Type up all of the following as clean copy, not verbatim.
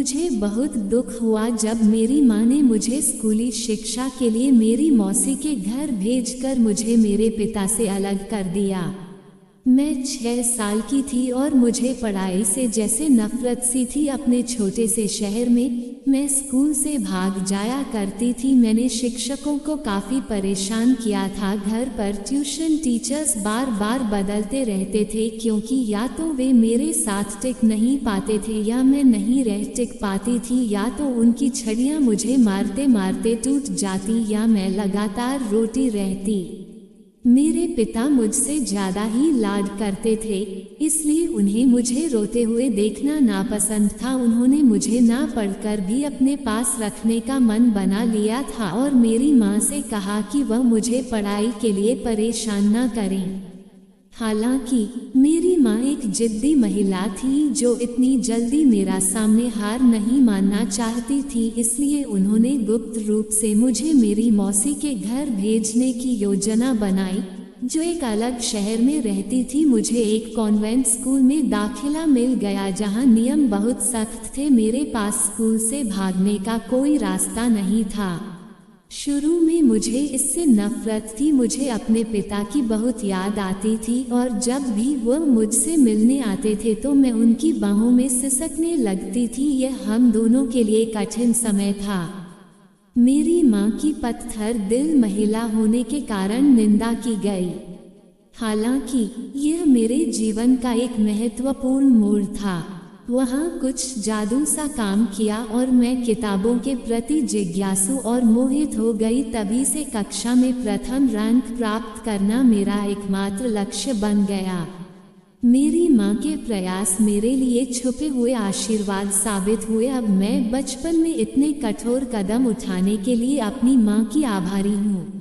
मुझे बहुत दुख हुआ जब मेरी माँ ने मुझे स्कूली शिक्षा के लिए मेरी मौसी के घर भेजकर मुझे मेरे पिता से अलग कर दिया। मैं 6 साल की थी और मुझे पढ़ाई से जैसे नफरत सी थी। अपने छोटे से शहर में मैं स्कूल से भाग जाया करती थी। मैंने शिक्षकों को काफ़ी परेशान किया था। घर पर ट्यूशन टीचर्स बार बार बदलते रहते थे, क्योंकि या तो वे मेरे साथ टिक नहीं पाते थे या मैं नहीं रह टिक पाती थी, या तो उनकी छड़ियाँ मुझे मारते मारते टूट जाती या मैं लगातार रोती रहती। मेरे पिता मुझसे ज़्यादा ही लाड करते थे, इसलिए उन्हें मुझे रोते हुए देखना नापसंद था। उन्होंने मुझे ना पढ़कर भी अपने पास रखने का मन बना लिया था और मेरी माँ से कहा कि वह मुझे पढ़ाई के लिए परेशान ना करें। हालांकि मेरी माँ एक जिद्दी महिला थी जो इतनी जल्दी मेरा सामने हार नहीं मानना चाहती थी, इसलिए उन्होंने गुप्त रूप से मुझे मेरी मौसी के घर भेजने की योजना बनाई, जो एक अलग शहर में रहती थी। मुझे एक कॉन्वेंट स्कूल में दाखिला मिल गया जहाँ नियम बहुत सख्त थे। मेरे पास स्कूल से भागने का कोई रास्ता नहीं था। शुरू में मुझे इससे नफरत थी। मुझे अपने पिता की बहुत याद आती थी और जब भी वह मुझसे मिलने आते थे तो मैं उनकी बाहों में सिसकने लगती थी। यह हम दोनों के लिए कठिन समय था। मेरी माँ की पत्थर दिल महिला होने के कारण निंदा की गई। हालांकि यह मेरे जीवन का एक महत्वपूर्ण मोड़ था। वहाँ कुछ जादू सा काम किया और मैं किताबों के प्रति जिज्ञासु और मोहित हो गई। तभी से कक्षा में प्रथम रैंक प्राप्त करना मेरा एकमात्र लक्ष्य बन गया। मेरी माँ के प्रयास मेरे लिए छुपे हुए आशीर्वाद साबित हुए। अब मैं बचपन में इतने कठोर कदम उठाने के लिए अपनी माँ की आभारी हूँ।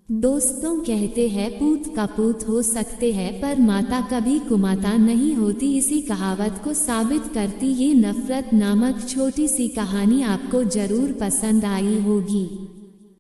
दोस्तों कहते हैं पूत कपूत हो सकते हैं पर माता कभी कुमाता नहीं होती। इसी कहावत को साबित करती ये नफरत नामक छोटी सी कहानी आपको जरूर पसंद आई होगी।